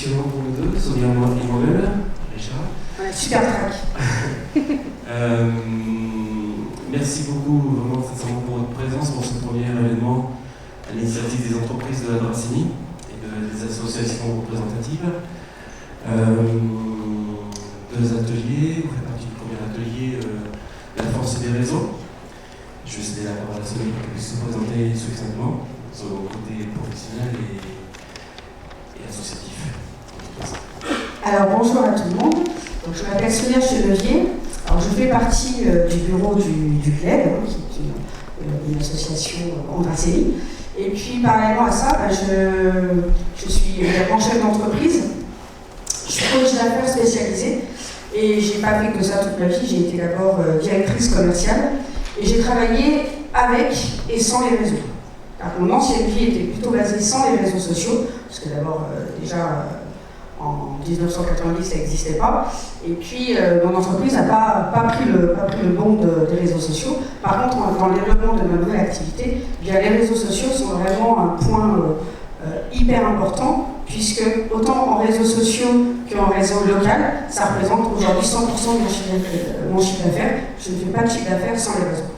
passionnant pour nous deux, Sonia et moi-même, Richard. Ouais, super track. Merci beaucoup, vraiment sincèrement, pour votre présence pour ce premier événement à l'initiative des entreprises de la Dracénie et des associations représentatives. Deux ateliers, vous faites partie du premier atelier La force des réseaux. Je vais céder la parole à Sonia pour qu'elle puisse se présenter succinctement sur le côté professionnel et associatif. Alors bonjour à tout le monde. Donc, je m'appelle Sonia Chenevier. Alors, je fais partie du bureau du CLED, qui est une association en Dracénie. Et puis parallèlement à ça, je suis également chef d'entreprise. Je suis coach d'affaires spécialisée. Et je n'ai pas fait que ça toute ma vie. J'ai été d'abord directrice commerciale. Et j'ai travaillé avec et sans les réseaux. Alors, mon ancienne vie était plutôt basée sans les réseaux sociaux, parce que d'abord, déjà, en 1990, ça n'existait pas. Et puis, mon entreprise n'a pas pris le bond des réseaux sociaux. Par contre, dans le développement de ma nouvelle activité, bien, les réseaux sociaux sont vraiment un point hyper important, puisque autant en réseaux sociaux qu'en réseau local, ça représente aujourd'hui 100% de mon chiffre d'affaires. Je ne fais pas de chiffre d'affaires sans les réseaux.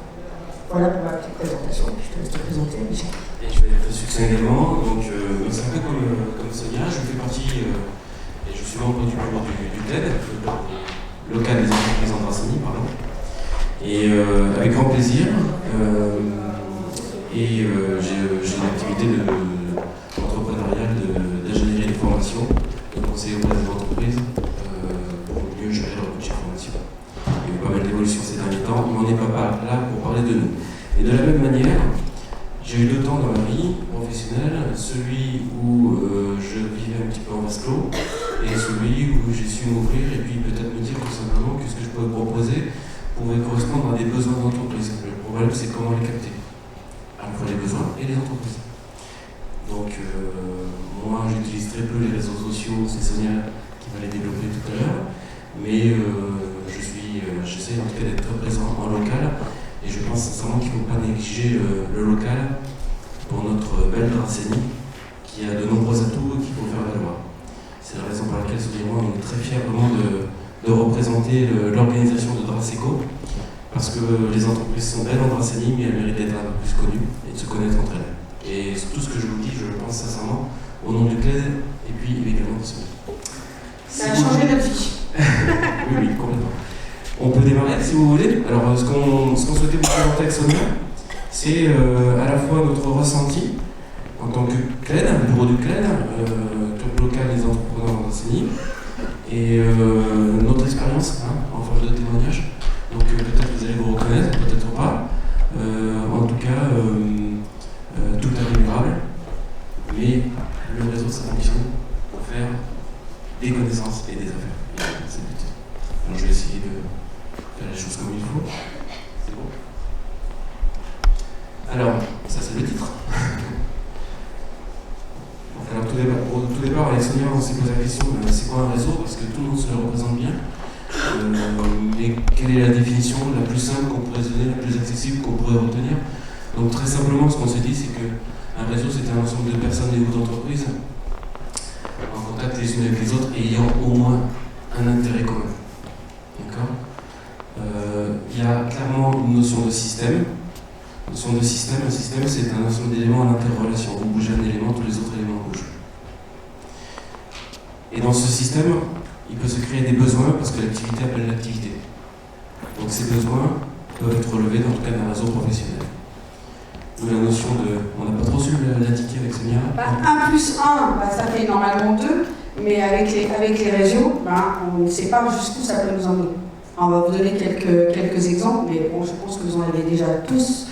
Voilà pour ma petite présentation. Je te laisse te présenter, Michel. Et je vais être succinct également. Donc, c'est un peu comme Sonia. Je fais partie, et je suis membre du bureau du TED, le local des entreprises en Dracénie, pardon. Et avec grand plaisir. J'ai une activité entrepreneuriale d'ingénierie de formation, de conseiller auprès des entreprises pour mieux gérer leur budget de formation. Il y a eu pas mal d'évolutions ces derniers temps, mais on n'est pas là pour parler de nous. Et de la même manière, j'ai eu deux temps dans ma vie professionnelle, celui où je vivais un petit peu en vase clos, et celui où j'ai su m'ouvrir et puis peut-être me dire tout simplement que ce que je pouvais proposer pouvait correspondre à des besoins d'entreprise. Le problème, c'est comment les capter. À la fois les besoins et les entreprises. Donc, moi, j'utilise très peu les réseaux sociaux, c'est Sonia qui va les développer tout à l'heure, mais j'essaie en tout cas d'être présent en local, et je pense sincèrement qu'il ne faut pas négliger le local pour notre belle Dracénie, qui a de nombreux atouts et qu'il faut faire valoir. C'est la raison pour laquelle, Sonia et moi, on est très fiers vraiment de représenter l'organisation de Draceco, parce que les entreprises sont belles en Dracénie, mais elles méritent d'être un peu plus connues et de se connaître entre elles. Et tout ce que je vous dis, je le pense sincèrement, au nom du CLED et puis également de Sonia. Ça a changé notre vie. Oui, complètement. On peut démarrer si vous voulez. Alors, ce qu'on souhaitait vous présenter avec Sonia, c'est à la fois notre ressenti en tant que CLED, le bureau du CLED, club local des entrepreneurs en Dracénie, et notre expérience en forme de témoignage. Donc peut-être vous allez vous reconnaître, peut-être pas. En tout cas, tout est améliorable, mais le réseau, ça fonctionne pour faire des connaissances et des affaires. C'est le but. Alors je vais essayer de faire les choses comme il faut. C'est bon. Alors, ça c'est le titre. Alors tout départ, avec Sonia, on s'est posé la question, c'est quoi un réseau? Parce que tout le monde se le représente bien. Mais quelle est la définition la plus simple qu'on pourrait se donner, la plus accessible qu'on pourrait retenir? Donc très simplement, ce qu'on s'est dit, c'est qu'un réseau, c'est un ensemble de personnes et d'entreprises en contact les unes avec les autres, ayant au moins un intérêt commun. D'accord? Il y a clairement une notion de système. Un système, c'est un ensemble d'éléments en interrelation. Vous bougez un élément, tous les autres éléments bougent. Et dans ce système, il peut se créer des besoins parce que l'activité appelle l'activité. Donc ces besoins peuvent être relevés dans le cadre d'un réseau professionnel. D'où la notion de... On n'a pas trop su l'indiquer avec Sonia. 1 plus 1, ça fait normalement 2, mais avec les réseaux, on ne sait pas jusqu'où ça peut nous emmener. On va vous donner quelques exemples, mais bon, je pense que vous en avez déjà tous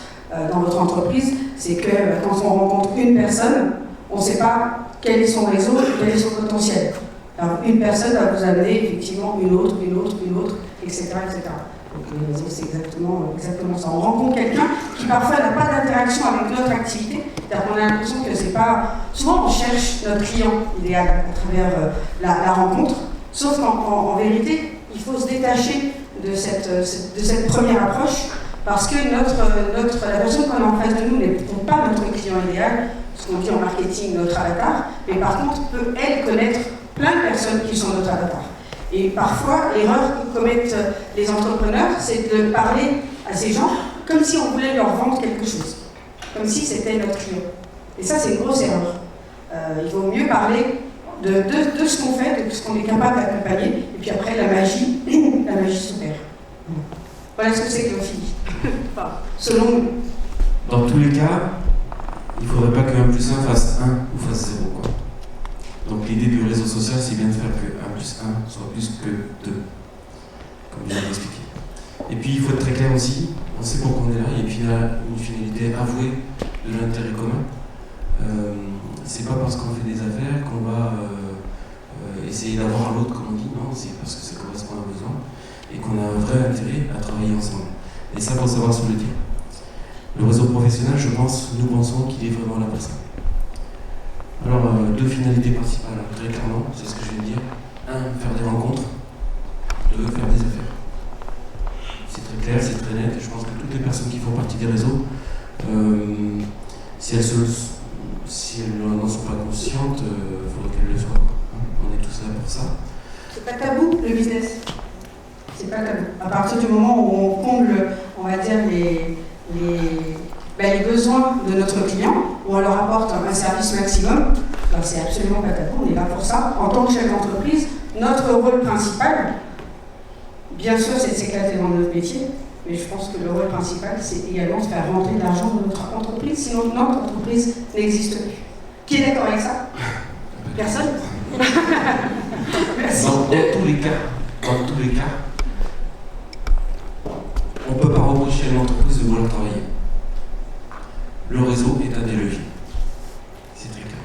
dans votre entreprise. C'est que quand on rencontre une personne, on ne sait pas quel est son réseau, quel est son potentiel. Alors, une personne va vous amener effectivement une autre, etc. Donc les réseaux, c'est exactement ça. On rencontre quelqu'un qui parfois n'a pas d'interaction avec notre activité, c'est-à-dire qu'on a l'impression que c'est pas... Souvent, on cherche notre client idéal à travers la rencontre, sauf qu'en vérité, il faut se détacher de cette première approche, parce que la personne qu'on a en face de nous n'est peut-être pas notre client idéal, ce qu'on dit en marketing, notre avatar, mais par contre peut, elle, connaître plein de personnes qui sont notre avatar. Et parfois, l'erreur que commettent les entrepreneurs, c'est de parler à ces gens comme si on voulait leur vendre quelque chose, comme si c'était notre client. Et ça, c'est une grosse erreur. Il vaut mieux parler de ce qu'on fait, de ce qu'on est capable d'accompagner, et puis après, la magie s'opère. Voilà ce que c'est que l'ophilie, selon nous. Dans tous les cas, il ne faudrait pas que 1 plus 1 fasse 1 ou fasse 0, quoi. Donc l'idée du réseau social, c'est bien de faire que 1 plus 1 soit plus que 2, comme je viens d'expliquer. Et puis il faut être très clair aussi, on sait pourquoi on est là, il y a une finalité avouée de l'intérêt commun. C'est pas parce qu'on fait des affaires qu'on va essayer d'avoir l'autre, comme on dit, non, c'est parce que ça correspond à un besoin et qu'on a un vrai intérêt à travailler ensemble. Et ça, il faut savoir se le dire. Le réseau professionnel, nous pensons qu'il est vraiment là pour ça. Alors, 2 finalités principales, très clairement, c'est ce que je viens de dire. 1, faire des rencontres. 2, faire des affaires. C'est très clair, c'est très net, et je pense que toutes les personnes qui font partie des réseaux, si elles n'en sont pas conscientes, il faudrait qu'elles le soient. On est tous là pour ça. C'est pas tabou, le business. C'est pas tabou. À partir du moment où on comble, on va dire, les besoins de notre client, où on leur apporte un service maximum, alors c'est absolument pas tabou, on est là pour ça. En tant que chef d'entreprise, notre rôle principal, bien sûr, c'est de s'éclater dans notre métier, mais je pense que le rôle principal, c'est également de faire rentrer de l'argent dans notre entreprise, sinon notre entreprise n'existe plus. Qui est d'accord avec ça? Personne? Merci. Dans tous les cas, on ne peut pas reprocher à une entreprise de vouloir travailler. Le réseau est un des leviers. C'est très clair.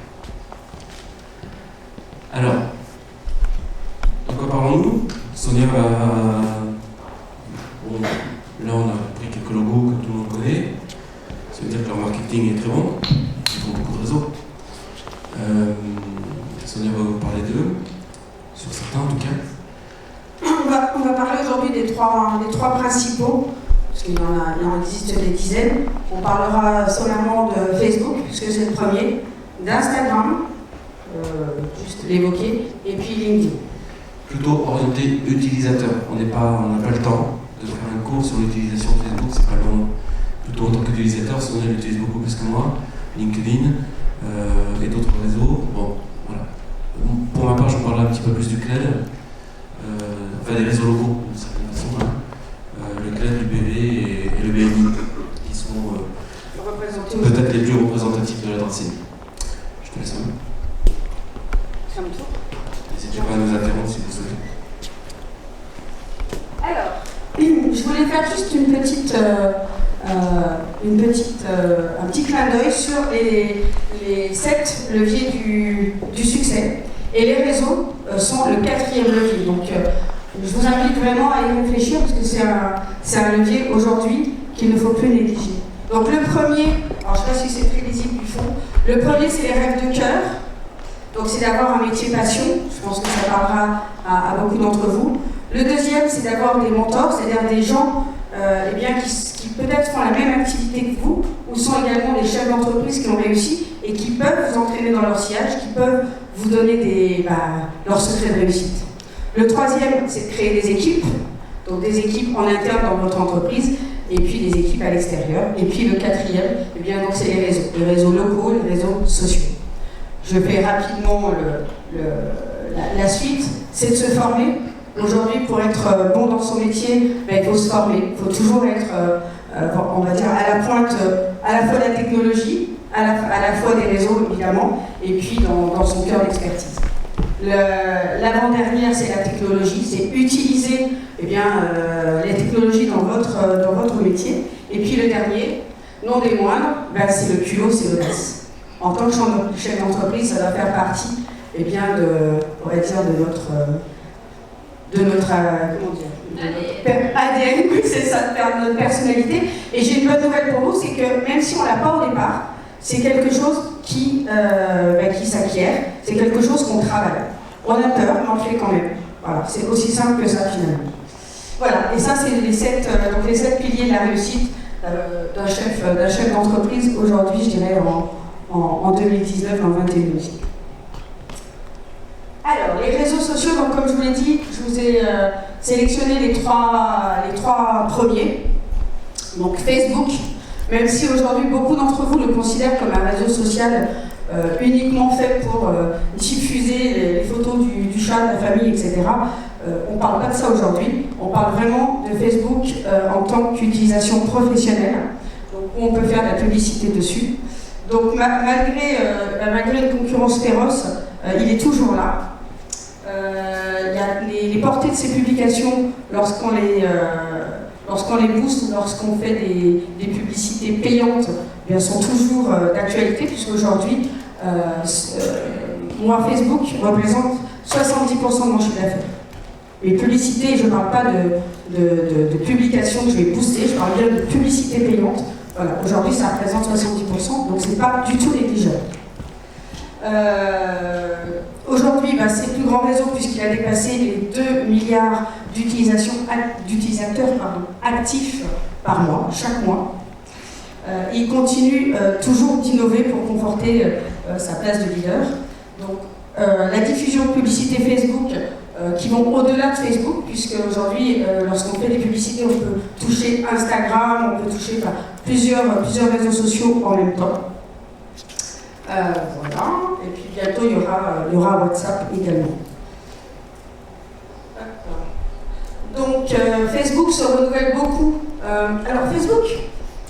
Alors, de quoi parlons-nous? Sonia va... Bon, là on a pris quelques logos que tout le monde connaît. Ça veut dire que leur marketing est très bon. Ils font beaucoup de réseaux. Sonia va vous parler d'eux, sur certains en tout cas. On va parler aujourd'hui des trois principaux, parce qu'il en existe des dizaines. On parlera sommairement de Facebook, puisque c'est le premier, d'Instagram, juste l'évoquer, et puis LinkedIn. Plutôt orienté utilisateur. On n'a pas le temps de faire un cours sur l'utilisation de Facebook, c'est pas le moment. Plutôt en tant qu'utilisateur, Sonia l'utilise beaucoup plus que moi, LinkedIn et d'autres réseaux. Bon, voilà. Pour ma part, je parlerai un petit peu plus du CLED, enfin des réseaux locaux, d'une certaine façon. Le CLED, le BV et le BNI, qui sont peut-être les plus représentatifs de la Dracénie. Je te laisse un mot. C'est un tour. N'hésitez pas à nous interrompre si vous souhaitez. Alors, je voulais faire juste un petit clin d'œil sur les 7 leviers du succès. Et les réseaux sont le 4e levier. Donc, je vous invite vraiment à y réfléchir parce que c'est un levier aujourd'hui qu'il ne faut plus négliger. Donc, le premier, alors je ne sais pas si c'est très lisible du fond, le premier c'est les rêves de cœur. Donc, c'est d'avoir un métier passion. Je pense que ça parlera à beaucoup d'entre vous. Le deuxième, c'est d'avoir des mentors, c'est-à-dire des gens qui peut-être font la même activité que vous, ou sont également des chefs d'entreprise qui ont réussi et qui peuvent vous entraîner dans leur sillage, qui peuvent vous donner leurs secrets de réussite. Le troisième, c'est de créer des équipes, donc des équipes en interne dans votre entreprise, et puis des équipes à l'extérieur. Et puis le quatrième, donc c'est les réseaux locaux, les réseaux sociaux. Je fais rapidement la suite, c'est de se former. Aujourd'hui, pour être bon dans son métier, il faut se former. Il faut toujours être, on va dire, à la pointe à la fois de la technologie, à la fois des réseaux, évidemment, et puis dans son cœur d'expertise. L'avant-dernière, c'est la technologie, c'est utiliser les technologies dans votre métier. Et puis le dernier, non des moindres, c'est le culot, c'est l'audace. En tant que chef d'entreprise, ça doit faire partie on va dire, de notre ADN, oui, c'est ça, de notre personnalité. Et j'ai une bonne nouvelle pour vous, c'est que même si on l'a pas au départ, c'est quelque chose qui s'acquiert, c'est quelque chose qu'on travaille. On a peur, mais on le fait quand même. Voilà, c'est aussi simple que ça finalement. Voilà, et ça c'est les 7 piliers de la réussite d'un chef d'entreprise aujourd'hui, je dirais en 2019, dans le 21e siècle. Alors, les réseaux sociaux, donc, comme je vous l'ai dit, je vous ai sélectionné les trois premiers. Donc Facebook, même si aujourd'hui beaucoup d'entre vous le considèrent comme un réseau social uniquement fait pour diffuser les photos du chat, de la famille, etc. On ne parle pas de ça aujourd'hui. On parle vraiment de Facebook en tant qu'utilisation professionnelle, donc où on peut faire de la publicité dessus. Donc malgré une concurrence féroce, il est toujours là. Il y a les portées de ces publications lorsqu'on les booste, lorsqu'on fait des publicités payantes, eh bien, sont toujours d'actualité, puisqu'aujourd'hui, moi, Facebook représente 70% de mon chiffre d'affaires. Les publicités, je ne parle pas de publications que je vais booster, je parle bien de publicité payante. Voilà, aujourd'hui, ça représente 70%, donc ce n'est pas du tout négligeable. Aujourd'hui, c'est le plus grand réseau puisqu'il a dépassé les 2 milliards d'utilisateurs actifs par mois, chaque mois. Il continue toujours d'innover pour conforter sa place de leader. Donc, la diffusion de publicités Facebook qui vont au-delà de Facebook, puisque aujourd'hui, lorsqu'on fait des publicités, on peut toucher Instagram, on peut toucher plusieurs réseaux sociaux en même temps. Voilà, et puis bientôt il y aura WhatsApp également. Donc Facebook se renouvelle beaucoup. Alors Facebook,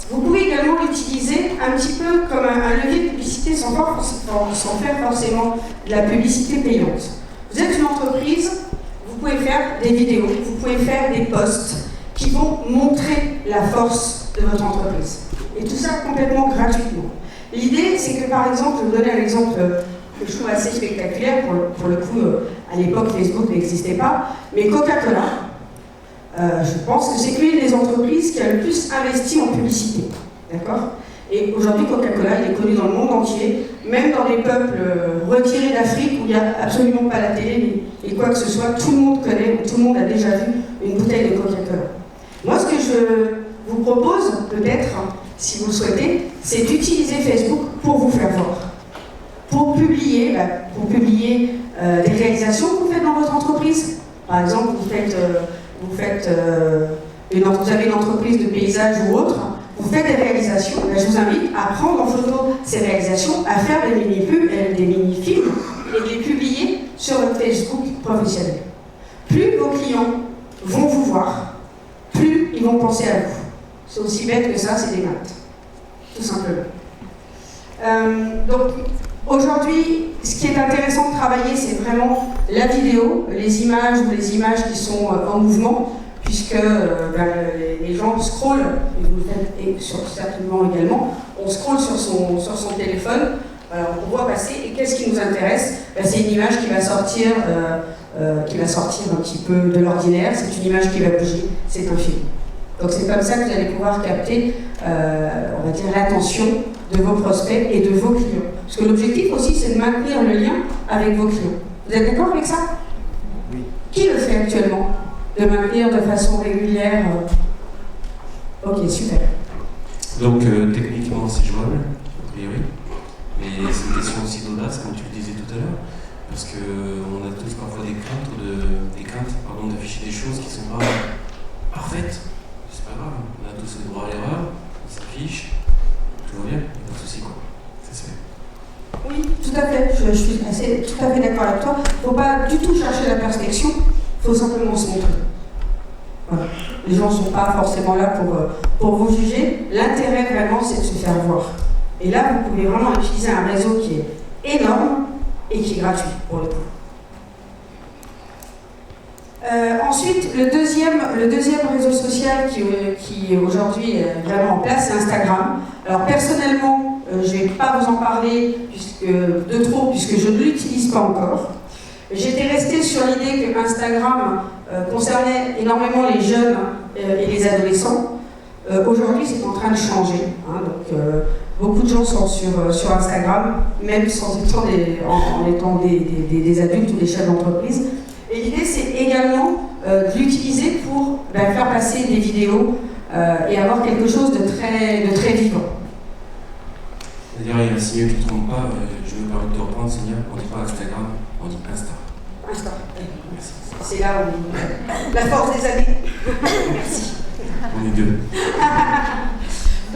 vous pouvez également l'utiliser un petit peu comme un levier de publicité sans faire forcément de la publicité payante. Vous êtes une entreprise, vous pouvez faire des vidéos, vous pouvez faire des posts qui vont montrer la force de votre entreprise. Et tout ça complètement gratuitement. L'idée, c'est que par exemple, je vais vous donner un exemple que je trouve assez spectaculaire, pour le coup, à l'époque Facebook n'existait pas, mais Coca-Cola, je pense que c'est une des entreprises qui a le plus investi en publicité. D'accord ? Et aujourd'hui, Coca-Cola, il est connu dans le monde entier, même dans des peuples retirés d'Afrique où il n'y a absolument pas la télé, et quoi que ce soit, tout le monde connaît, tout le monde a déjà vu une bouteille de Coca-Cola. Moi, ce que je vous propose, peut-être, si vous le souhaitez, c'est d'utiliser Facebook pour vous faire voir. Pour publier des réalisations que vous faites dans votre entreprise. Par exemple, vous avez une entreprise de paysage ou autre, vous faites des réalisations, je vous invite à prendre en photo ces réalisations, à faire des mini-films et de les publier sur votre Facebook professionnel. Plus vos clients vont vous voir, plus ils vont penser à vous. C'est aussi bête que ça, c'est des maths. Tout simplement. Donc, aujourd'hui, ce qui est intéressant de travailler, c'est vraiment la vidéo, les images qui sont en mouvement, puisque les gens scrollent, et vous le faites certainement également, on scrolle sur son téléphone, on voit passer, et qu'est-ce qui nous intéresse ? C'est une image qui va sortir un petit peu de l'ordinaire, c'est une image qui va bouger, c'est un film. Donc c'est comme ça que vous allez pouvoir capter, on va dire, l'attention de vos prospects et de vos clients. Parce que l'objectif aussi, c'est de maintenir le lien avec vos clients. Vous êtes d'accord avec ça ? Oui. Qui le fait actuellement ? De maintenir de façon régulière Ok, super. Donc techniquement, c'est jouable, a priori. Mais c'est une question aussi d'audace, comme tu le disais tout à l'heure. Parce qu'on a tous parfois des craintes d'afficher des choses qui ne sont pas parfaites. C'est pas grave, on a tous le droit à l'erreur, on s'affiche, tout va bien, il n'y a pas de souci, quoi. Ça se fait. Oui, tout à fait, je suis tout à fait d'accord avec toi. Il ne faut pas du tout chercher la perfection, il faut simplement se montrer. Voilà. Les gens ne sont pas forcément là pour vous juger. L'intérêt vraiment, c'est de se faire voir. Et là, vous pouvez vraiment utiliser un réseau qui est énorme et qui est gratuit pour le coup. Ensuite, le deuxième réseau social qui aujourd'hui est vraiment en place, c'est Instagram. Alors personnellement, je ne vais pas vous en parler puisque je ne l'utilise pas encore. J'étais restée sur l'idée que Instagram concernait énormément les jeunes et les adolescents. Aujourd'hui, c'est en train de changer. Beaucoup de gens sont sur Instagram, même en étant des adultes ou des chefs d'entreprise. Et l'idée, c'est également de l'utiliser pour faire passer des vidéos et avoir quelque chose de très vivant. C'est-à-dire, il y a un signe qui ne trompe pas, je me permets de te reprendre, Sonia, on ne dit pas Instagram, on dit Insta. Insta. C'est là où la force des années. Merci. On est deux.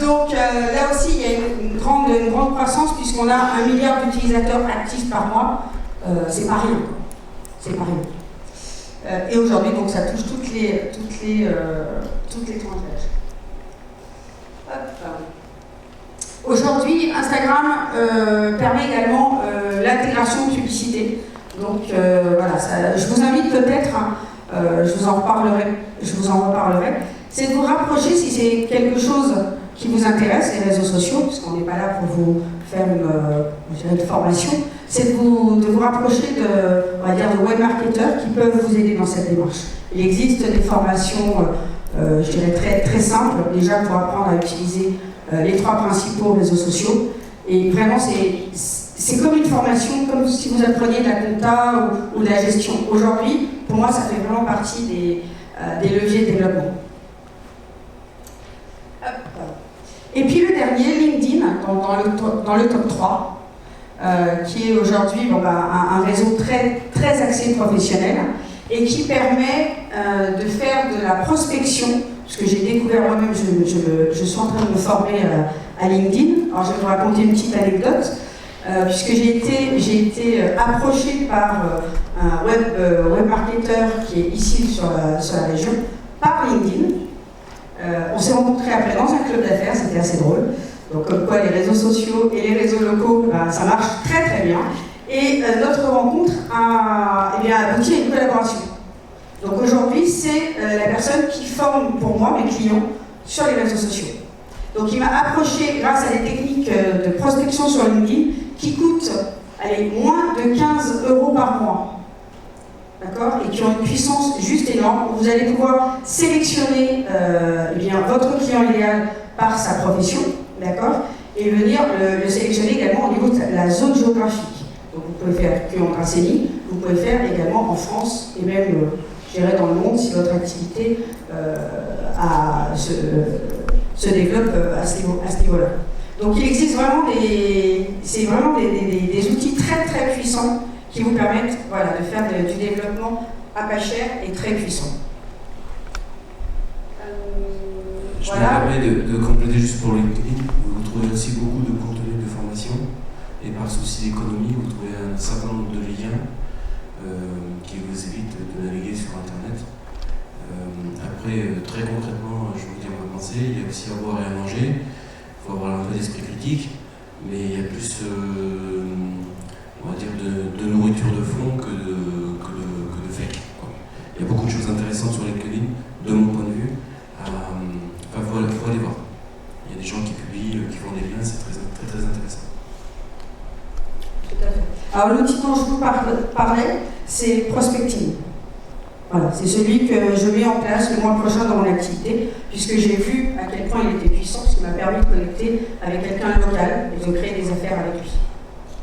Donc là aussi, il y a une grande croissance puisqu'on a 1 milliard d'utilisateurs actifs par mois. C'est pas rien. C'est pas rien. Et aujourd'hui, donc ça touche toutes les tranches d'âge. Aujourd'hui, Instagram permet également l'intégration de publicité. Donc voilà, je vous invite peut-être, je vous en reparlerai, c'est de vous rapprocher si c'est quelque chose qui vous intéresse, les réseaux sociaux, puisqu'on n'est pas là pour vous faire une formation, c'est de vous rapprocher de web marketeurs qui peuvent vous aider dans cette démarche. Il existe des formations, je dirais très, très simples, déjà pour apprendre à utiliser les 3 principaux réseaux sociaux. Et vraiment, c'est comme une formation, comme si vous appreniez de la compta ou de la gestion. Aujourd'hui, pour moi, ça fait vraiment partie des leviers de développement. Et puis le dernier, LinkedIn, dans le top 3, qui est aujourd'hui un réseau très, très axé professionnel et qui permet de faire de la prospection, parce que j'ai découvert moi-même, je suis en train de me former à LinkedIn. Alors je vais vous raconter une petite anecdote, puisque j'ai été approchée par un web marketeur qui est ici sur la région, par LinkedIn. On s'est rencontrés après dans un club d'affaires, c'était assez drôle. Donc comme quoi les réseaux sociaux et les réseaux locaux, ça marche très très bien. Et notre rencontre a abouti à une collaboration. Donc aujourd'hui, c'est la personne qui forme pour moi mes clients sur les réseaux sociaux. Donc il m'a approché grâce à des techniques de prospection sur LinkedIn qui coûtent moins de 15 € par mois. D'accord, et qui ont une puissance juste énorme. Vous allez pouvoir sélectionner votre client idéal par sa profession, d'accord, et venir le sélectionner également au niveau de la zone géographique. Donc vous pouvez faire que en Dracénie, vous pouvez faire également en France et même, je dirais, dans le monde si votre activité se développe à ce niveau-là. Donc il existe vraiment des outils très très puissants qui vous permettent de faire du développement à pas cher et très puissant. Je me permets de compléter juste pour LinkedIn. Vous trouvez aussi beaucoup de contenu de formation et par souci d'économie, vous trouvez un certain nombre de liens qui vous évitent de naviguer sur Internet. Après, très concrètement, je vous dis à quoi penser. Il y a aussi à boire et à manger. Il faut avoir un peu d'esprit critique, mais il y a plus on va dire de nourriture de fond que de fake. Il y a beaucoup de choses intéressantes sur LinkedIn, de mon point de vue. Il faut aller voir. Il y a des gens qui publient, qui font des liens, c'est très, très, très intéressant. Tout à fait. Alors l'outil dont je vous parlais, c'est Prospecting. Voilà, c'est celui que je mets en place le mois prochain dans mon activité, puisque j'ai vu à quel point il était puissant, ce qui m'a permis de connecter avec quelqu'un local et de créer des affaires avec lui.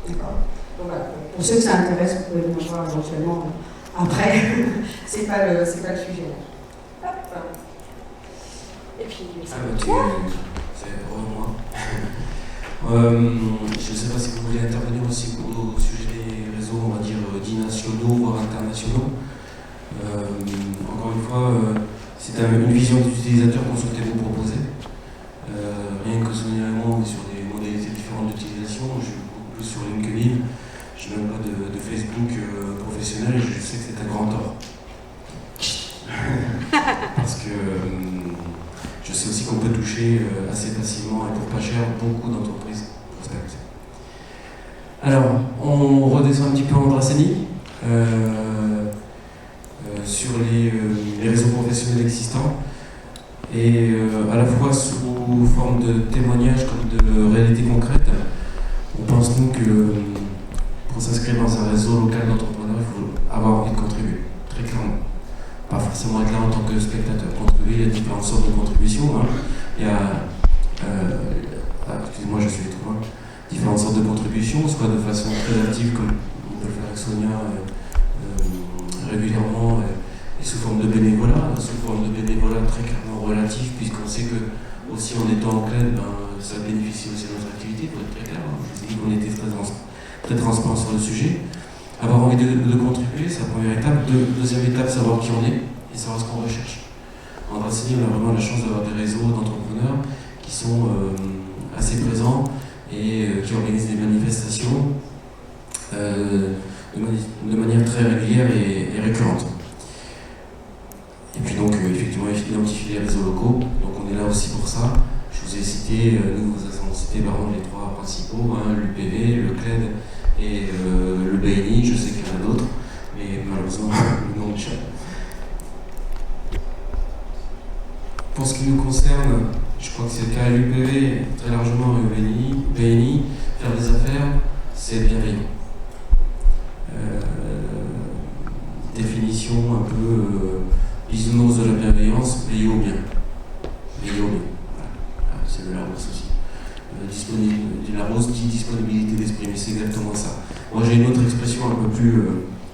D'accord. Donc voilà, pour ceux que ça intéresse, vous pouvez venir voir éventuellement après. c'est pas le sujet. Hop. Et puis, c'est moi. Je ne sais pas si vous voulez intervenir aussi au sujet des réseaux, on va dire, dits nationaux, voire internationaux. Encore une fois, c'est une vision d'utilisateur qu'on souhaitait vous proposer. Rien que Sonia et moi, on est sur des modalités différentes d'utilisation. Je suis beaucoup plus sur LinkedIn. Je n'ai même pas de Facebook professionnel et je sais que c'est un grand tort. Parce que je sais aussi qu'on peut toucher assez facilement et pour pas cher beaucoup d'entreprises prospects. Alors, on redescend un petit peu en Dracénie. Sur les réseaux professionnels existants et à la fois sous forme de témoignages comme de réalité concrète. On pense nous que pour s'inscrire dans un réseau local d'entrepreneurs, il faut avoir envie de contribuer, très clairement. Pas forcément être là en tant que spectateur. Contribuer, il y a différentes sortes de contributions. Il y a, excusez-moi, je suis trop loin, différentes sortes de contributions, soit de façon très active comme on peut le faire avec Sonia régulièrement, et sous forme de bénévolat, très clairement relatif, puisqu'on sait que aussi en étant en club, ça bénéficie aussi de notre activité, pour être très clair. Je vous ai dit qu'on était très transparent sur le sujet. avoir envie de contribuer, c'est la première étape. Deuxième étape, savoir qui on est et savoir ce qu'on recherche. En Dracénie, on a vraiment la chance d'avoir des réseaux d'entrepreneurs qui sont assez présents et qui organisent des manifestations de manière très régulière et récurrente. Et puis donc, effectivement, identifier les réseaux locaux. Donc on est là aussi pour ça. Je vous ai cité, nous vous avons cité par exemple les trois principaux, hein, l'UPV, le CLED et le BNI. Je sais qu'il y en a d'autres, mais malheureusement, le nom échappe. Pour ce qui nous concerne, je crois que c'est le cas à l'UPV, très largement au BNI, faire des affaires, c'est bienveillant. Définition un peu bisounours de la bienveillance, veiller au bien. Veiller au bien. Voilà. C'est le Larousse aussi. Larousse dit disponibilité d'esprit, mais c'est exactement ça. Moi j'ai une autre expression un peu plus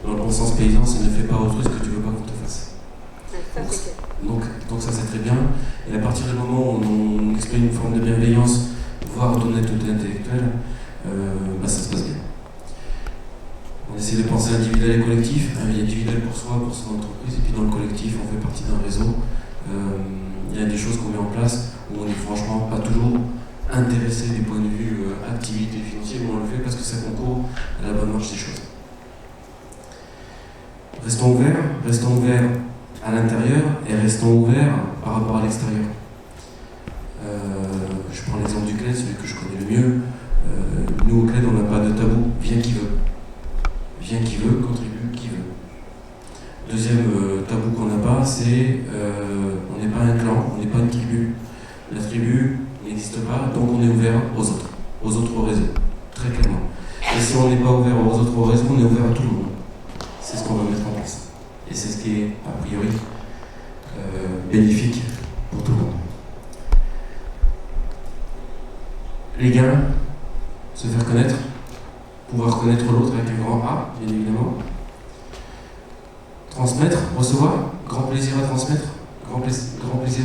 dans le bon sens paysan, c'est ne fais pas autrui ce que tu veux pas qu'on te fasse. Donc ça c'est très bien. Et à partir du moment où on exprime une forme de bienveillance, voire d'honnêteté intellectuelle, ça se passe bien. On essaie de penser individuel et collectif, individuel pour soi, pour son entreprise, et puis dans le collectif, on fait partie d'un réseau. Il y a des choses qu'on met en place où on n'est franchement pas toujours intéressé des points de vue activité financière, mais on le fait parce que ça concourt à la bonne marche des choses. Restons ouverts à l'intérieur et restons ouverts par rapport à l'extérieur. Je prends l'exemple du CLED, celui que je connais le mieux. Nous au CLED, on n'a pas de tabou, vient qui veut. Vient qui veut, contribue qui veut. Deuxième tabou qu'on n'a pas, c'est on n'est pas un clan, on n'est pas une tribu. La tribu n'existe pas, donc on est ouvert aux autres réseaux, très clairement. Et si on n'est pas ouvert aux autres réseaux, on est ouvert à tout le monde. C'est ce qu'on va mettre en place. Et c'est ce qui est, a priori, bénéfique pour tout le monde. Les gains, se faire connaître, pouvoir connaître l'autre avec un grand A, bien évidemment. Transmettre, recevoir, grand plaisir à transmettre, grand plaisir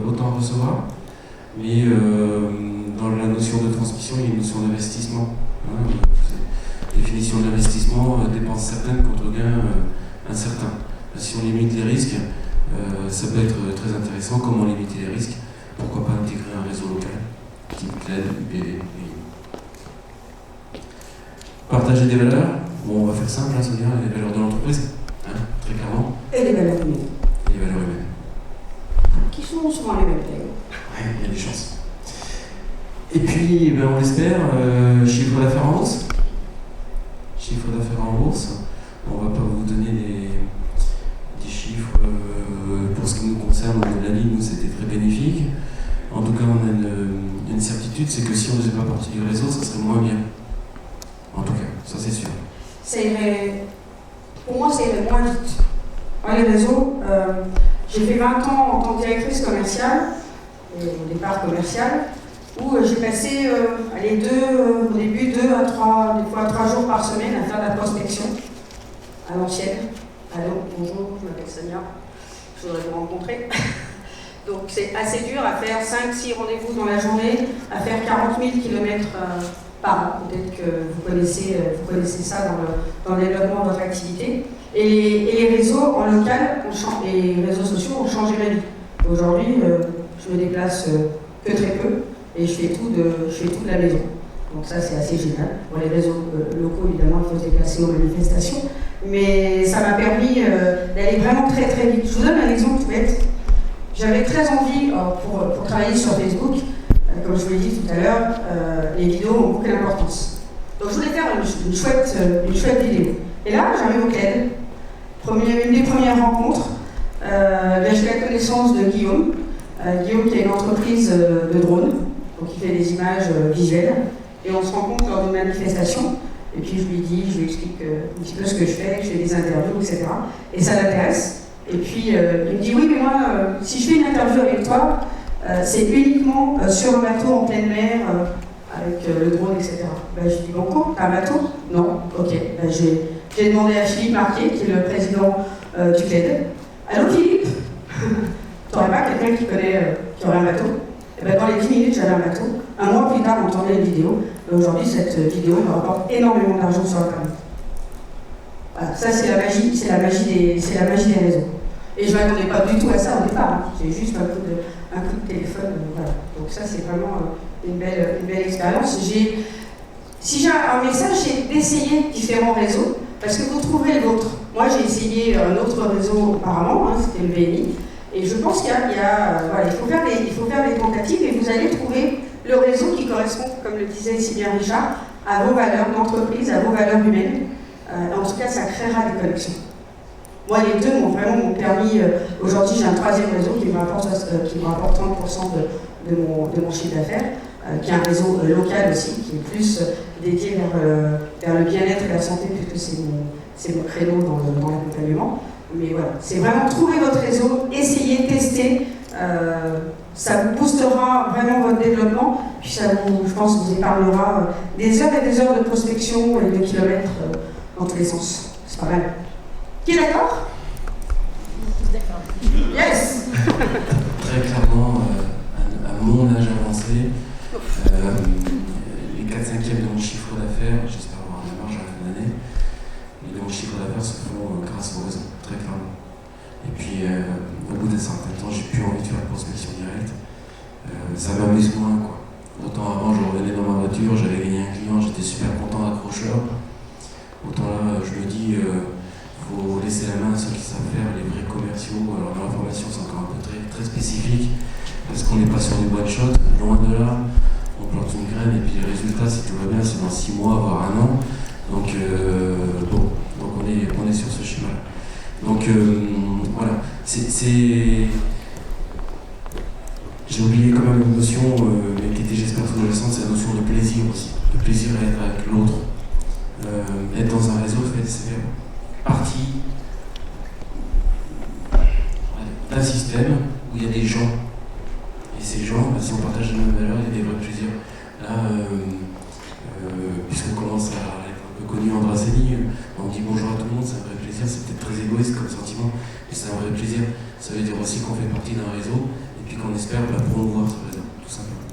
autant à recevoir. Mais dans la notion de transmission, il y a une notion d'investissement. Hein, définition d'investissement, dépenses certaines contre gains incertains. Si on limite les risques, ça peut être très intéressant. Comment limiter les risques? Pourquoi pas intégrer un réseau local, type CLED, UPV. Partager des valeurs. Bon, on va faire simple, ça veut dire les valeurs de l'entreprise, hein, très clairement. Et les valeurs humaines. Et les valeurs humaines. Qui sont souvent les mêmes d'ailleurs. Oui, il y a des chances. Et puis, on l'espère, chiffre d'affaires en bourse. Chiffre d'affaires en bourse. On ne va pas vous donner des chiffres pour ce qui nous concerne au niveau de la ligne, nous c'était très bénéfique. En tout cas, on a une certitude, c'est que si on ne faisait pas partie du réseau, ça serait moins bien. En tout cas, ça c'est sûr. Pour moi, ça irait moins vite. Dans les réseaux, j'ai fait 20 ans en tant que directrice commerciale, au départ commerciale, où j'ai passé au début 2 à 3, des fois 3 jours par semaine à faire de la prospection à l'ancienne. Allô, bonjour, je m'appelle Sonia, je voudrais vous rencontrer. Donc c'est assez dur à faire 5-6 rendez-vous dans la journée, à faire 40 000 km par an. Peut-être que vous connaissez ça dans le développement de votre activité. Et les réseaux en local, les réseaux sociaux ont changé ma vie. Aujourd'hui, je me déplace que très peu et je fais tout de la maison. Donc ça, c'est assez génial. Bon, les réseaux locaux, évidemment, il faut se déplacer aux manifestations. Mais ça m'a permis d'aller vraiment très très vite. Je vous donne un exemple tout bête. J'avais très envie, pour travailler sur Facebook, comme je vous l'ai dit tout à l'heure, les vidéos ont beaucoup d'importance. Donc je voulais faire une chouette vidéo. Et là, j'arrive au CLED. Une des premières rencontres, j'ai la connaissance de Guillaume. Guillaume qui a une entreprise de drones, donc il fait des images visuelles. Et on se rencontre lors d'une manifestation. Et puis je lui explique un petit peu ce que je fais des interviews, etc. Et ça l'intéresse. Et puis il me dit oui, mais moi, si je fais une interview avec toi, c'est uniquement sur un bateau en pleine mer, avec le drone, etc. Je lui dis banco, t'as un bateau? Non, ok. J'ai demandé à Philippe Marquier, qui est le président du CLED. Allô Philippe? T'aurais pas quelqu'un qui aurait un bateau? Et dans les 10 minutes, j'avais un bateau. Un mois plus tard, on tournait une vidéo. Et aujourd'hui, cette vidéo me rapporte énormément d'argent sur Internet. Voilà, ça c'est la magie des réseaux. Et je ne m'attendais pas du tout à ça au départ, hein. C'est juste un coup de téléphone, voilà. Donc ça c'est vraiment une belle expérience. Si j'ai un message, c'est d'essayer différents réseaux, parce que vous trouverez le vôtre. Moi j'ai essayé un autre réseau auparavant, hein, c'était le VNI, et je pense qu'il faut faire des tentatives et vous allez trouver le réseau qui correspond, comme le disait si bien Richard, à vos valeurs d'entreprise, à vos valeurs humaines. En tout cas, ça créera des connexions. Moi, les deux m'ont permis. Aujourd'hui, j'ai un troisième réseau qui me rapporte 30% de mon chiffre d'affaires, qui est un réseau local aussi, qui est plus dédié vers le bien-être et la santé, puisque c'est mon créneau dans l'accompagnement. Mais voilà, c'est vraiment trouver votre réseau, essayer, tester. Ça vous boostera vraiment votre développement, puis ça je pense, vous épargnera des heures et des heures de prospection et de kilomètres dans tous les sens. C'est pas mal. Qui est d'accord? D'accord. Yes. Très clairement, à mon âge avancé, les 4/5e de mon chiffre d'affaires, j'espère avoir de la marge à la fin de l'année, mais de mon chiffre d'affaires se font grâce au réseau, très clairement. Et puis, au bout d'un certain temps, j'ai plus envie de faire de prospection directe. Ça m'amuse moins, quoi. Autant avant, je revenais dans ma voiture, j'avais gagné un client, j'étais super content, accrocheur. Autant là, je me dis, faut laisser la main à ceux qui savent faire, les vrais commerciaux. Alors, dans la formation, c'est encore un peu très, très spécifique, parce qu'on n'est pas sur du one-shot, loin de là. On plante une graine, et puis les résultats, si tout va bien, c'est dans 6 mois, voire 1 an. Donc, donc on est sur ce schéma-là. Donc voilà, j'ai oublié quand même une notion, mais qui était j'espère sous-jacente, c'est la notion de plaisir aussi. Le plaisir à être avec l'autre. Être dans un réseau, c'est faire partie d'un système où il y a des gens. Et ces gens, si on partage les mêmes valeurs, il y a des vrais plaisirs. Là, puisqu'on commence à être un peu connu en Brasserie, on dit bonjour à tout le monde, c'est un vrai plaisir, c'est peut-être très égoïste comme sentiment, mais c'est un vrai plaisir. Ça veut dire aussi qu'on fait partie d'un réseau et puis qu'on espère promouvoir ce réseau, tout simplement.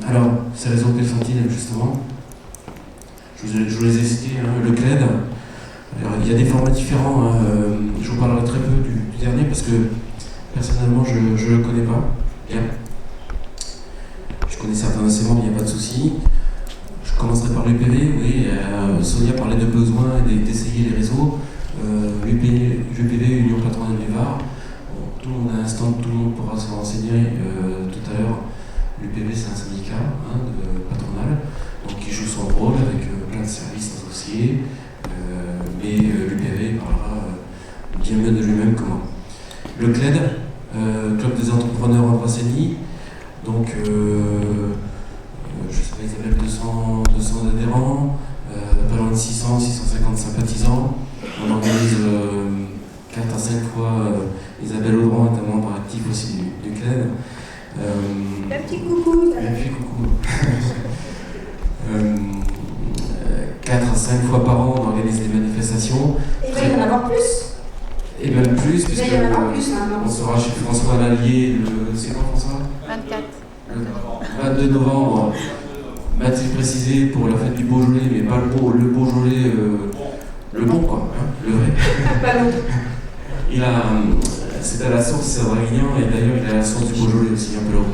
Alors, ces réseaux, quels sont-ils justement? Je vous les ai cités, hein, le CLED. Alors, il y a des formats différents, hein, je vous parlerai très peu du dernier parce que personnellement je ne le connais pas bien. Je connais certains de ces membres, il n'y a pas de souci. Je commencerai par l'UPV, oui. Sonia parlait de besoin d'essayer les réseaux. L'UPV, Union Patronale du Var. Bon, tout le monde a un stand, tout le monde pourra se renseigner tout à l'heure. L'UPV, c'est un syndicat patronal, donc qui joue son rôle avec plein de services associés. Mais l'UPV parlera bien mieux de lui-même que moi. Le CLED, Club des entrepreneurs en Brasserie. Donc, je sais pas, Isabelle, 200 adhérents, pas loin de 650 sympathisants. On organise 4 à 5 fois. Isabelle Audran est un membre actif aussi du CLED. Un petit coucou. Un petit coucou. 4 à 5 fois par an, on organise des manifestations. Et il va y en avoir plus. Et bien plus, puisque il va y en avoir plus maintenant. On sera chez François Lallier c'est quand François? 24. Le 22 novembre. M'a-t-il précisé pour la fête du Beaujolais, mais pas le Beaujolais, le bon quoi, hein, le vrai. Pas l'autre. C'est à la source, c'est à Draguignan, et d'ailleurs il a la source du Beaujolais aussi, un peu là-haut.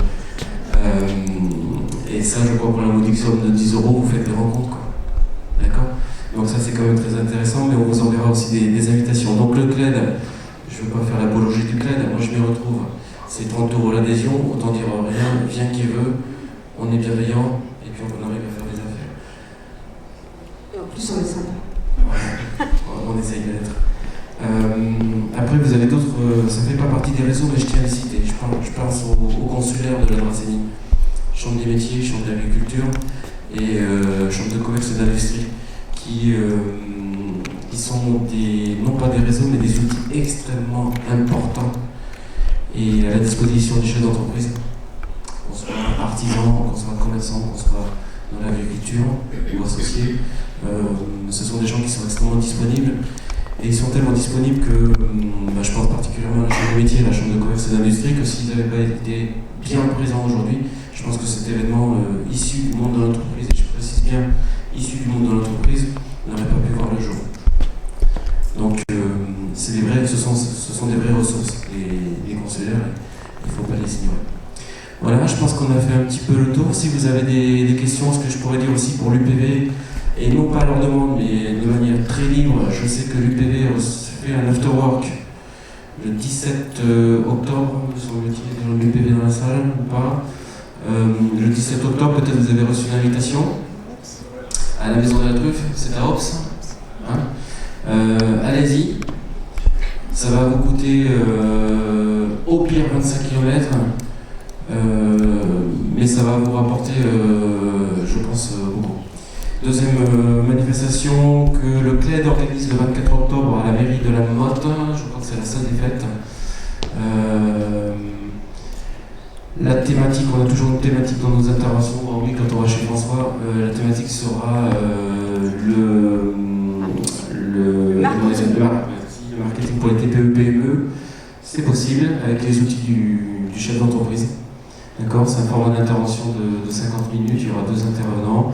Et ça, je crois, pour la modique somme de 10 €, vous faites des rencontres, quoi. D'accord? Donc ça, c'est quand même très intéressant, mais on vous enverra aussi des invitations. Donc le CLED, je ne veux pas faire l'apologie du CLED, moi je m'y retrouve. C'est 30 € l'adhésion, autant dire rien, vient qui veut, on est bienveillant, et puis on arrive à faire des affaires. Et en plus, on est sympa. Ouais, on essaye d'être. Après, vous avez d'autres, ça ne fait pas partie des réseaux, mais je tiens à les citer. Je pense au consulaire de la Brasserie, Chambre des métiers, Chambre de l'agriculture et Chambre de commerce et d'industrie, qui sont non pas des réseaux, mais des outils extrêmement importants et à la disposition des chefs d'entreprise, qu'on soit artisan, qu'on soit commerçant, qu'on soit dans l'agriculture ou associés. Ce sont des gens qui sont extrêmement disponibles. Et ils sont tellement disponibles que je pense particulièrement à la Chambre des métiers, à la Chambre de commerce et d'industrie, que s'ils n'avaient pas été bien présents aujourd'hui, je pense que cet événement issu du monde de l'entreprise, et je précise bien issu du monde de l'entreprise, n'aurait pas pu voir le jour. Donc, ce sont des vraies ressources, les consulaires, il ne faut pas les ignorer. Voilà, je pense qu'on a fait un petit peu le tour. Si vous avez des questions, ce que je pourrais dire aussi pour l'UPV, et non pas à leur demande, mais de manière très libre, je sais que l'UPV fait un afterwork le 17 octobre, me semble-t-il, dans l'UPV dans la salle ou pas. Le 17 octobre, peut-être vous avez reçu une invitation à la Maison de la Truffe, c'est à Ops. Hein, allez-y, ça va vous coûter au pire 25 km, mais ça va vous rapporter, je pense, beaucoup. Deuxième manifestation que le CLED organise le 24 octobre à la mairie de la Motte, je crois que c'est la salle des fêtes. La thématique, on a toujours une thématique dans nos interventions. Oui, quand on va chez François, la thématique sera le marketing pour les TPE-PME. C'est possible avec les outils du chef d'entreprise. D'accord, c'est un format d'intervention de 50 minutes, il y aura 2 intervenants.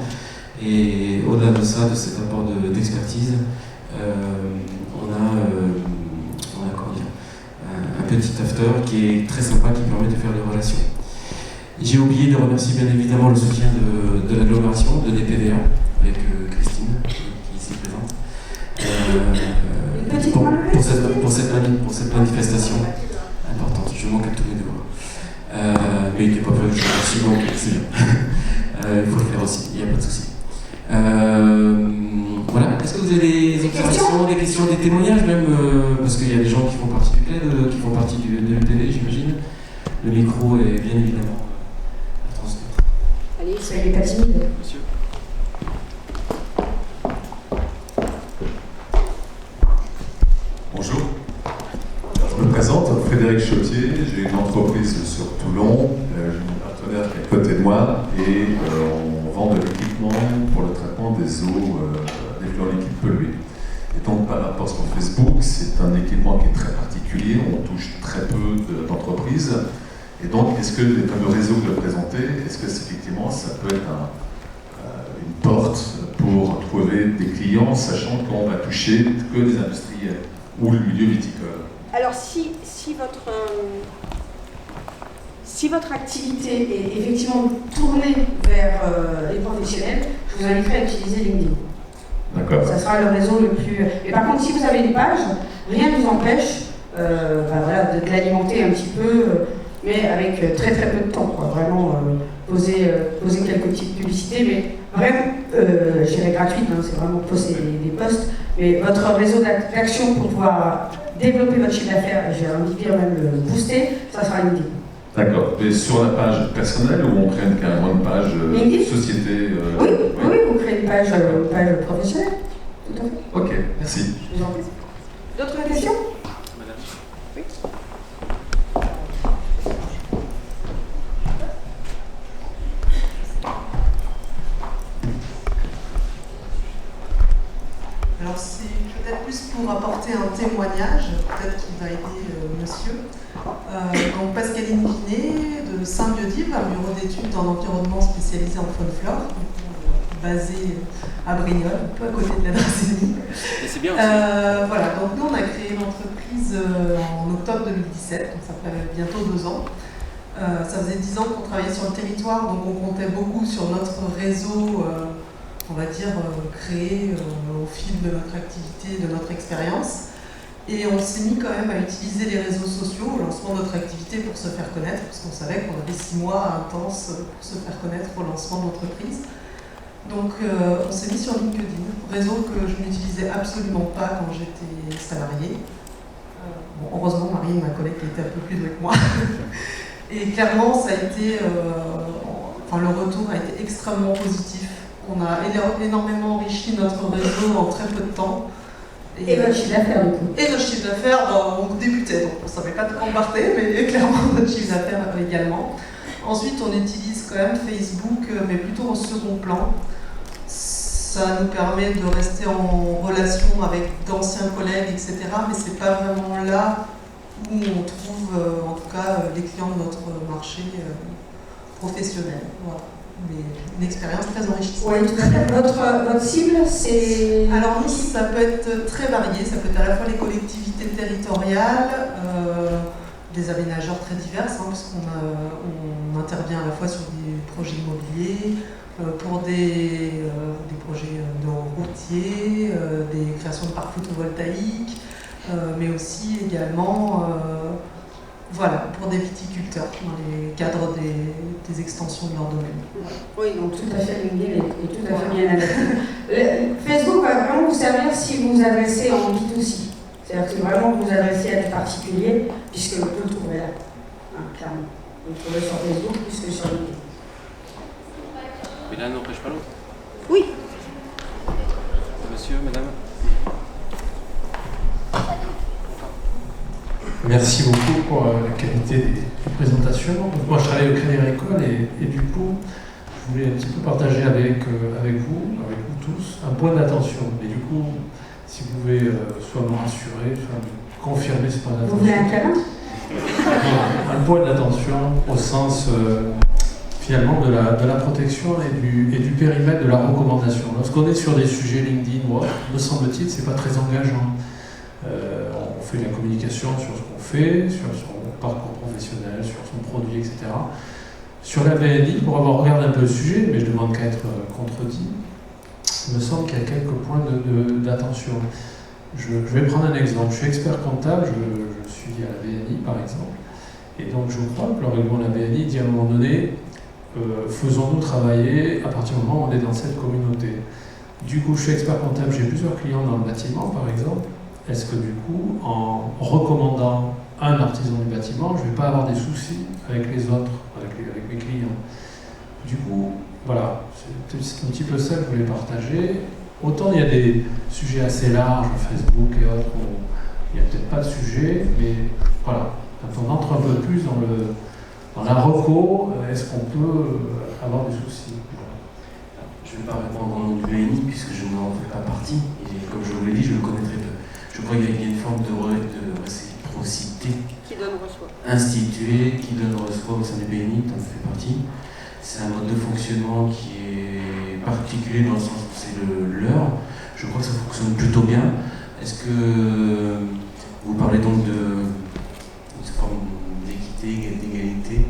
Et au-delà de ça, de cet apport d'expertise, on a comment dire, un petit after qui est très sympa, qui permet de faire des relations. J'ai oublié de remercier bien évidemment le soutien de l'agglomération, de DPVA, avec Christine, qui est ici présente, pour cette manifestation importante. Je manque à tous mes devoirs. Mais il n'est pas prévu que je remercie, donc c'est bien. Il faut le faire aussi, il n'y a pas de souci. Voilà, est-ce que vous avez des observations, des questions, des témoignages même, parce qu'il y a des gens qui font partie du CLED, qui font partie de l'UPV, j'imagine. Le micro est bien évidemment à transmettre. Allez, soyez pas timide. Monsieur. Bonjour, je me présente, Frédéric Chautier, j'ai une entreprise sur Toulon, j'ai mon partenaire qui est à côté de moi et on vend de l'équipement pour le traitement des eaux, des fleurs liquides polluées. Et donc par rapport à ce qu'on fait Facebook, c'est un équipement qui est très particulier, on touche très peu d'entreprises. Et donc est-ce que les fameux réseaux que vous présentez, est-ce que effectivement ça peut être une porte pour trouver des clients, sachant qu'on va toucher que des industriels ou le milieu viticole? Alors si votre activité est effectivement tournée vers les professionnels, je vous inviterai à utiliser LinkedIn. D'accord. Ça sera le réseau le plus... Mais par contre, si vous avez une page, rien ne vous empêche de l'alimenter un petit peu, mais avec très très peu de temps, quoi. Vraiment poser quelques petites publicités, mais vraiment, je dirais gratuite, hein, c'est vraiment poster des posts, mais votre réseau d'action pour pouvoir développer votre chiffre d'affaires, et j'ai envie de dire même le booster, ça sera LinkedIn. D'accord. Mais sur la page personnelle ou on crée carrément une page société Oui, vous créez une page professionnelle. Tout à fait. Ok, merci. Je vous en prie. D'autres questions? Madame. Oui. Alors c'est peut-être plus pour apporter un témoignage, peut-être qui va aider monsieur. Donc Pascaline Pinet de Saint-Biodive, un bureau d'études en environnement spécialisé en faune flore, basé à Brignoles, un peu à côté de la Dracénie. C'est bien aussi. Voilà, donc nous on a créé l'entreprise en octobre 2017, donc ça fait bientôt 2 ans. Ça faisait 10 ans qu'on travaillait sur le territoire, donc on comptait beaucoup sur notre réseau, on va dire, créé au fil de notre activité, de notre expérience. Et on s'est mis quand même à utiliser les réseaux sociaux au lancement de notre activité pour se faire connaître, parce qu'on savait qu'on avait 6 mois intenses pour se faire connaître au lancement de l'entreprise. Donc on s'est mis sur LinkedIn, réseau que je n'utilisais absolument pas quand j'étais salariée. Bon, heureusement, Marie, ma collègue, qui était un peu plus douée que moi. Et clairement, ça a été, le retour a été extrêmement positif. On a énormément enrichi notre réseau en très peu de temps. Et votre chiffre d'affaires, du coup. Et notre chiffre d'affaires, on débutait, donc on ne savait pas de quoi on partait, mais clairement notre chiffre d'affaires également. Ensuite, on utilise quand même Facebook, mais plutôt en second plan. Ça nous permet de rester en relation avec d'anciens collègues, etc. Mais ce n'est pas vraiment là où on trouve, en tout cas, les clients de notre marché professionnel. Voilà. une expérience très enrichissante. Oui, tout à fait. Votre cible, c'est... Alors nous, ça peut être très varié, ça peut être à la fois les collectivités territoriales, des aménageurs très divers, parce qu'on intervient à la fois sur des projets immobiliers, pour des projets de routiers, des créations de parcs photovoltaïques, mais aussi également pour des viticulteurs dans les cadres des extensions de leur domaine. Oui, donc tout à fait lié et tout à fait bien adapté. Facebook va vraiment vous servir si vous vous adressez en B2C. C'est-à-dire que vraiment vous vous adressez à des particuliers, puisque vous le trouverez là, clairement. Vous le trouvez sur Facebook plus que sur LinkedIn. Mais l'un n'empêche pas l'autre. Oui. Monsieur, madame. Merci beaucoup pour la qualité des présentations. Donc, moi, je travaille au Crédit Agricole et du coup, je voulais un petit peu partager avec vous tous, un point d'attention. Et du coup, si vous pouvez soit me rassurer, soit me confirmer ce point d'attention. Vous voulez un câlin? Un point d'attention au sens finalement de la protection et du périmètre de la recommandation. Lorsqu'on est sur des sujets LinkedIn ou autre, me semble-t-il, c'est pas très engageant. On fait de la communication sur ce qu'on fait, sur son parcours professionnel, sur son produit, etc. Sur la BNI, pour avoir regardé un peu le sujet, mais je demande qu'à être contredit, il me semble qu'il y a quelques points d'attention. Je vais prendre un exemple. Je suis expert comptable, je suis à la BNI par exemple, et donc je crois que le règlement de la BNI dit à un moment donné, faisons-nous travailler à partir du moment où on est dans cette communauté. Du coup, je suis expert comptable, j'ai plusieurs clients dans le bâtiment par exemple. Est-ce que du coup, en recommandant un artisan du bâtiment, je ne vais pas avoir des soucis avec les autres, avec mes clients? Du coup, voilà, c'est un petit peu ça que je voulais partager. Autant il y a des sujets assez larges, Facebook et autres, où il n'y a peut-être pas de sujet, mais voilà, quand on entre un peu plus dans la reco, est-ce qu'on peut avoir des soucis? Je ne vais pas répondre au nom du BNI puisque je n'en fais pas partie et comme je vous l'ai dit, je le connais très peu. Je crois qu'il y a une forme de réciprocité Qui donne-reçoit. instituée, qui donne-reçoit au sein du BNI, dont je fais partie. C'est un mode de fonctionnement qui est particulier dans le sens où c'est le leur. Je crois que ça fonctionne plutôt bien. Est-ce que vous parlez donc de forme d'équité, d'égalité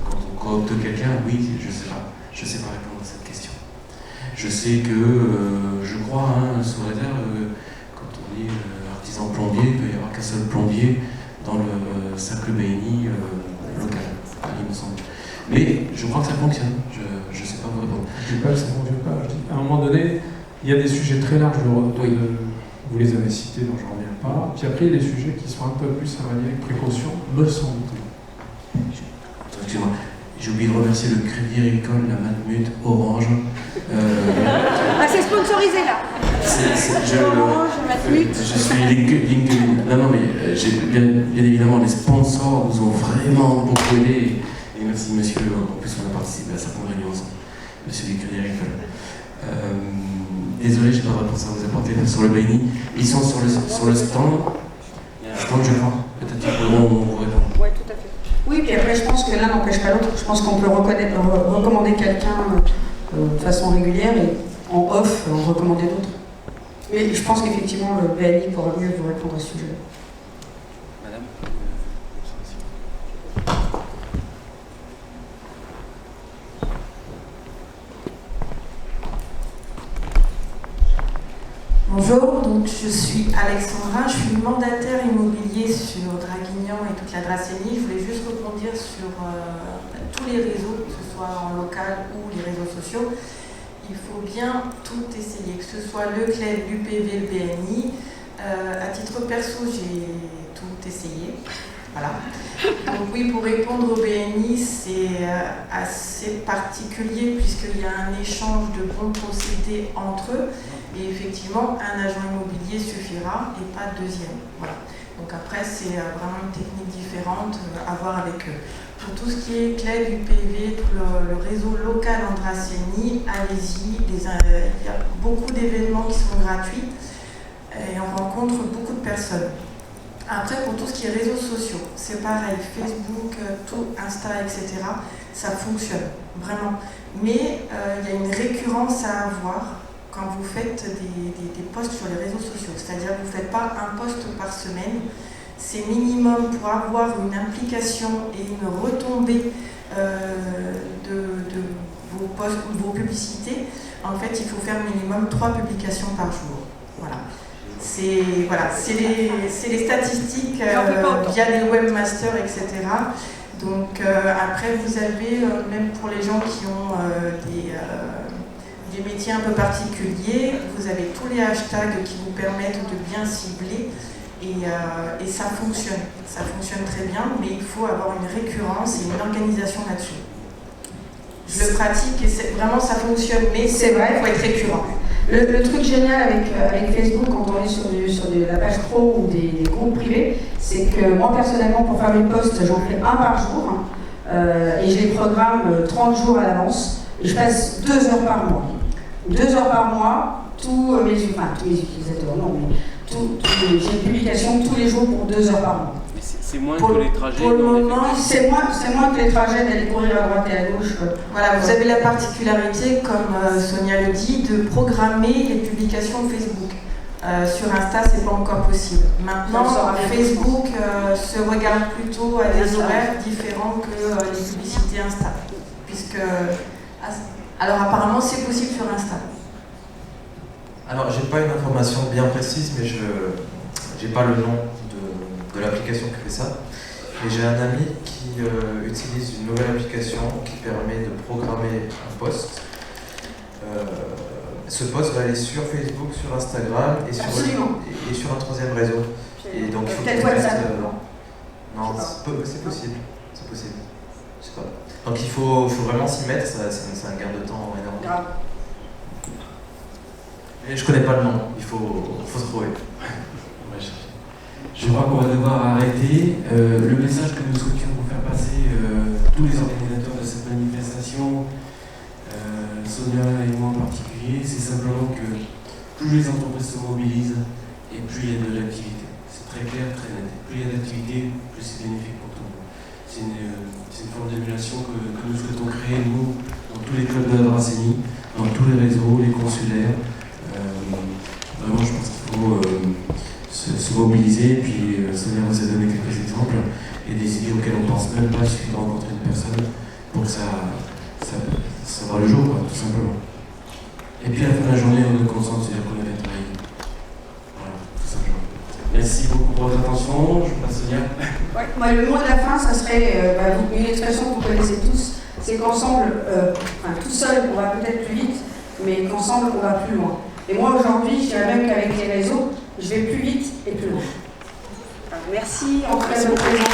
quand on coopte quelqu'un? Oui, je sais pas. Je sais pas répondre à cette question. Je sais que, je crois, sous réserve, quand on est artisan plombier, il peut y avoir qu'un seul plombier dans le cercle BNI local, il me semble. Mais je crois que ça fonctionne. Je ne sais pas vous répondre. Je ne dis pas que ça ne fonctionne pas. Je dis, à un moment donné, il y a des sujets très larges. Vous les avez cités, donc je ne reviens pas. Puis après, il y a des sujets qui sont un peu plus à manier avec précaution, me semble-t-il. Excusez-moi. J'ai oublié de remercier le Crédit Agricole, la Matmut, Orange. C'est sponsorisé là. Orange, Matmut. Je suis LinkedIn. Non, mais bien évidemment, les sponsors vous ont vraiment beaucoup aidé. Et merci, monsieur. En plus, on a participé à certaines réunions ensemble. Monsieur du Crédit Agricole. Désolé, je n'ai pas de réponse à vous apporter sur le BNI. Ils sont sur le stand. Je crois. Peut-être qu'ils pourront vous répondre. Oui, tout à fait. Oui, puis après, je pense que l'un n'empêche pas l'autre. Je pense qu'on peut recommander quelqu'un de façon régulière et en off, recommander d'autres. Mais je pense qu'effectivement, le BNI pourra mieux vous répondre à ce sujet-là. Madame. Bonjour, donc je suis Alexandra, je suis mandataire immobilier sur Draguignan et toute la Dracénie. Je voulais juste rebondir sur tous les réseaux, que ce soit en local ou les réseaux sociaux. Il faut bien tout essayer, que ce soit le CLED, l'UPV, le BNI. À titre perso, j'ai tout essayé. Voilà. Donc oui, pour répondre au BNI, c'est assez particulier puisqu'il y a un échange de bons procédés entre eux. Et effectivement, un agent immobilier suffira et pas deuxième. Voilà. Donc après, c'est vraiment une technique différente à voir avec eux. Pour tout ce qui est CLED, UPV, tout le réseau local en Dracénie, allez-y. Il y a beaucoup d'événements qui sont gratuits et on rencontre beaucoup de personnes. Après, pour tout ce qui est réseaux sociaux, c'est pareil, Facebook, tout, Insta, etc., ça fonctionne. vraiment. Mais il y a une récurrence à avoir quand vous faites des posts sur les réseaux sociaux. C'est-à-dire que vous ne faites pas un post par semaine. C'est minimum pour avoir une implication et une retombée de vos posts ou de vos publicités. En fait, il faut faire minimum 3 publications par jour. Voilà. C'est les statistiques via les webmasters, etc. Donc après, vous avez, même pour les gens qui ont des métiers un peu particuliers, vous avez tous les hashtags qui vous permettent de bien cibler et ça fonctionne. Ça fonctionne très bien, mais il faut avoir une récurrence et une organisation là-dessus. Je le pratique et vraiment ça fonctionne, mais c'est vrai, il faut être récurrent. Le truc génial avec Facebook quand on est sur la page pro ou des groupes privés, c'est que moi personnellement pour faire mes posts, j'en fais un par jour et je les programme 30 jours à l'avance et je passe 2 heures par mois. 2 heures par mois, tous mes utilisateurs, non, mais j'ai une publication tous les jours pour 2 heures par mois. C'est moins que les trajets. Pour le moment, c'est moins que les trajets d'aller courir à droite et à gauche. Voilà, vous avez la particularité, comme Sonia le dit, de programmer les publications Facebook. Sur Insta, c'est pas encore possible. Maintenant, Facebook se regarde plutôt à des horaires différents que les publicités Insta. Alors apparemment, c'est possible sur Insta. Alors, j'ai pas une information bien précise, mais je n'ai pas le nom de l'application qui fait ça. Et j'ai un ami qui utilise une nouvelle application qui permet de programmer un post. Ce post va aller sur Facebook, sur Instagram et sur un 3e réseau. Et donc, il faut peut-être WhatsApp. Non, c'est possible. C'est possible. Je sais pas. Donc il faut vraiment s'y mettre, c'est un gain de temps énorme. Grave. Et je connais pas le nom, il faut se trouver. Je crois qu'on va devoir arrêter. Le message que nous souhaitions vous faire passer, tous les organisateurs de cette manifestation, Sonia et moi en particulier, c'est simplement que plus les entreprises se mobilisent et plus il y a de l'activité. C'est très clair, très net. Plus il y a d'activité, plus c'est bénéfique pour tout le monde. C'est une forme d'émulation que nous souhaitons créer, nous, dans tous les clubs de la Dracénie, dans tous les réseaux, les consulaires. Vraiment, je pense qu'il faut se mobiliser. Et puis, Sonia vous a donné quelques exemples et des idées auxquelles on ne pense même pas. Il suffit de rencontrer une personne pour que ça voit le jour, quoi, tout simplement. Et puis, à la fin de la journée, on est conscient, c'est-à-dire qu'on a bien travaillé. Voilà, tout simplement. Merci beaucoup pour votre attention. Je passe Sonia. Ouais, moi, le mot de la fin, ça serait une expression que vous connaissez tous, c'est qu'ensemble, tout seul, on va peut-être plus vite, mais qu'ensemble, on va plus loin. Et moi, aujourd'hui, je dirais même qu'avec les réseaux, je vais plus vite et plus loin. Alors, merci en tout cas de votre présence.